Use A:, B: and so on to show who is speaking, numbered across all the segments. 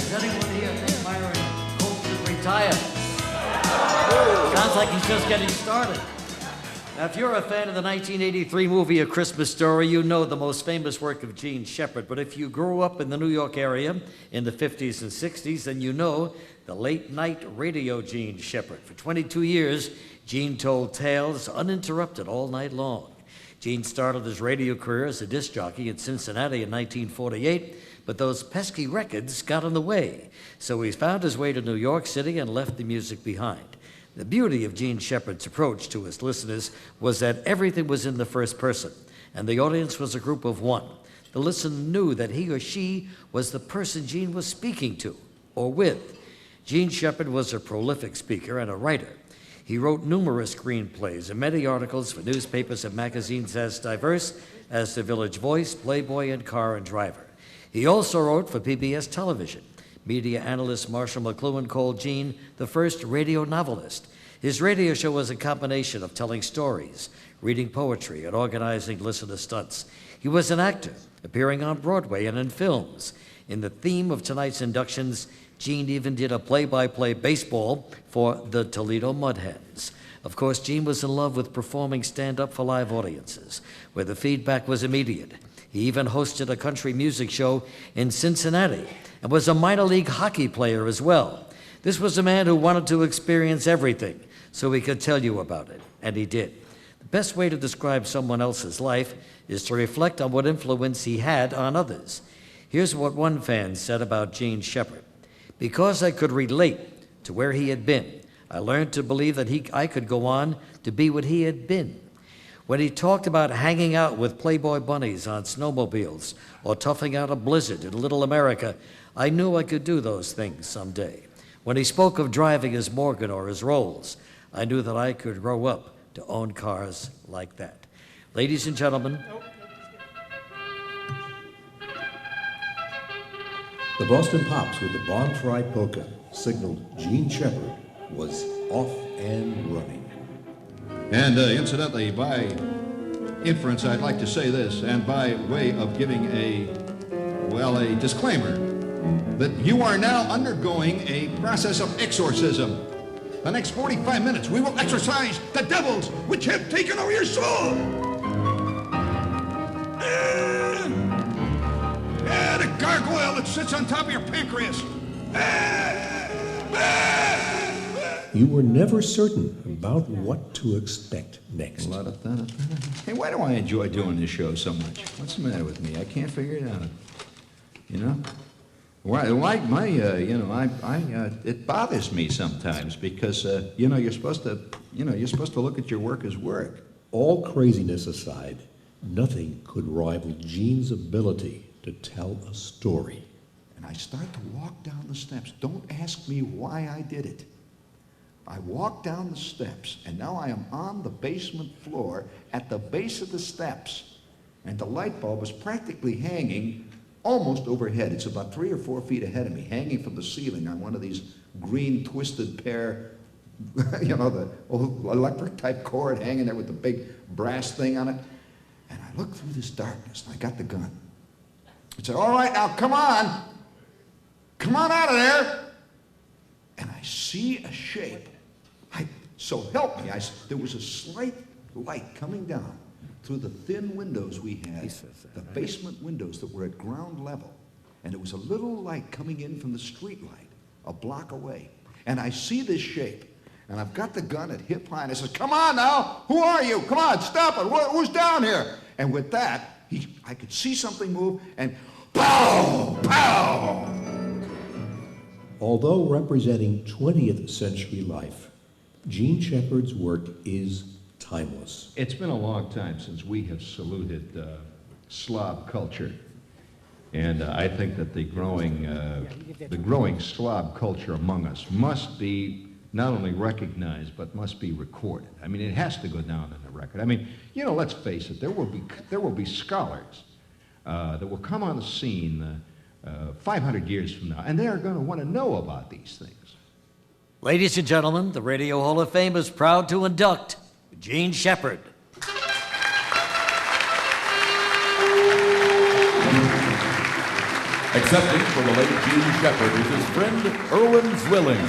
A: Is anyone here admiring Colt should retire? Sounds like he's just getting started. Now, if you're a fan of the 1983 movie A Christmas Story, you know the most famous work of Gene Shepard. But if you grew up in the New York area in the 50s and 60s, then you know the late-night radio Gene Shepard. For 22 years, Gene told tales uninterrupted all night long. Gene started his radio career as a disc jockey in Cincinnati in 1948, but those pesky records got in the way. So he found his way to New York City and left the music behind. The beauty of Gene Shepard's approach to his listeners was that everything was in the first person, and the audience was a group of one. The listener knew that he or she was the person Gene was speaking to or with. Gene Shepard was a prolific speaker and a writer. He wrote numerous screenplays and many articles for newspapers and magazines as diverse as The Village Voice, Playboy, and Car and Driver. He also wrote for PBS television. Media analyst Marshall McLuhan called Gene the first radio novelist. His radio show was a combination of telling stories, reading poetry, and organizing listener stunts. He was an actor, appearing on Broadway and in films. In the theme of tonight's inductions, Gene even did a play-by-play baseball for the Toledo Mudhens. Of course, Gene was in love with performing stand-up for live audiences, where the feedback was immediate. He even hosted a country music show in Cincinnati and was a minor league hockey player as well. This was a man who wanted to experience everything so he could tell you about it, and he did. The best way to describe someone else's life is to reflect on what influence he had on others. Here's what one fan said about Gene Shepard. Because I could relate to where he had been, I learned to believe that I could go on to be what he had been. When he talked about hanging out with Playboy bunnies on snowmobiles or toughing out a blizzard in Little America, I knew I could do those things someday. When he spoke of driving his Morgan or his Rolls, I knew that I could grow up to own cars like that. Ladies and gentlemen,
B: the Boston Pops with the Barn Fried Polka signaled Gene Shepard was off and running.
C: And incidentally, by inference, I'd like to say this, and by way of giving a disclaimer, that you are now undergoing a process of exorcism. The next 45 minutes, we will exorcise the devils which have taken over your soul. The gargoyle that sits on top of your pancreas.
B: You were never certain about what to expect next.
C: Hey, why do I enjoy doing this show so much? What's the matter with me? I can't figure it out. You know? It bothers me sometimes because, you're supposed to look at your work as work.
B: All craziness aside, nothing could rival Gene's ability to tell a story.
C: And I start to walk down the steps. Don't ask me why I did it. I walked down the steps, and now I am on the basement floor at the base of the steps. And the light bulb is practically hanging almost overhead. It's about 3 or 4 feet ahead of me, hanging from the ceiling on one of these green twisted pair, the old electric type cord hanging there with the big brass thing on it. And I look through this darkness, and I got the gun. I said, all right, now come on. Come on out of there. And I see a shape. So help me, there was a slight light coming down through the thin windows we had, the basement windows that were at ground level. And it was a little light coming in from the street light, a block away. And I see this shape, and I've got the gun at hip high, and I said, come on now, who are you? Come on, stop it, who's down here? And with that, I could see something move, and pow, pow!
B: Although representing 20th century life, Gene Shepard's work is timeless.
C: It's been a long time since we have saluted Slav culture, and I think that the growing Slav culture among us must be not only recognized but must be recorded. I mean, it has to go down in the record. I mean, let's face it, there will be scholars that will come on the scene 500 years from now, and they are going to want to know about these things.
A: ladies and gentlemen, the Radio Hall of Fame is proud to induct Gene Shepard.
D: Accepting for the late Gene Shepard is his friend Erwin Zwilling.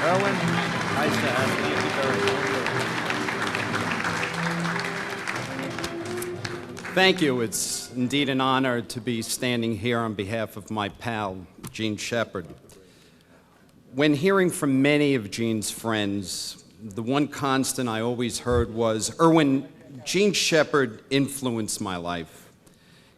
A: Erwin, nice to have you.
E: Thank you. It's indeed an honor to be standing here on behalf of my pal, Gene Shepard. When hearing from many of Gene's friends, the one constant I always heard was, Erwin, Gene Shepard influenced my life.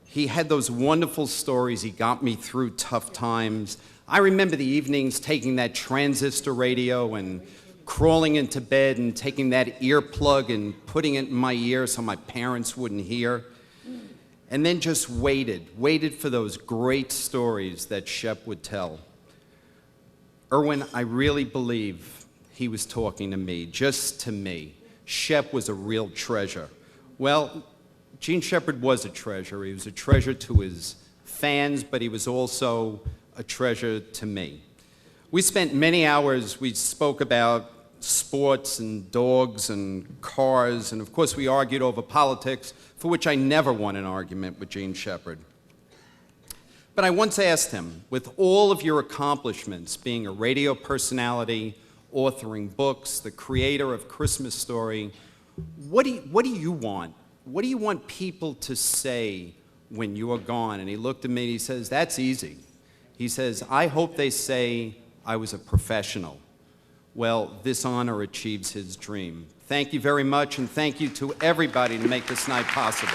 E: He had those wonderful stories. He got me through tough times. I remember the evenings taking that transistor radio and crawling into bed and taking that earplug and putting it in my ear so my parents wouldn't hear. And then just waited for those great stories that Shep would tell. Erwin, I really believe he was talking to me, just to me. Shep was a real treasure. Well, Gene Shepard was a treasure. He was a treasure to his fans, but he was also a treasure to me. We spent many hours, we spoke about sports and dogs and cars, and of course we argued over politics, for which I never won an argument with Gene Shepard. But I once asked him, with all of your accomplishments, being a radio personality, authoring books, the creator of Christmas Story, what do you want? What do you want people to say when you are gone? And he looked at me and he says, that's easy. He says, I hope they say I was a professional. Well, this honor achieves his dream. Thank you very much, and thank you to everybody to make this night possible.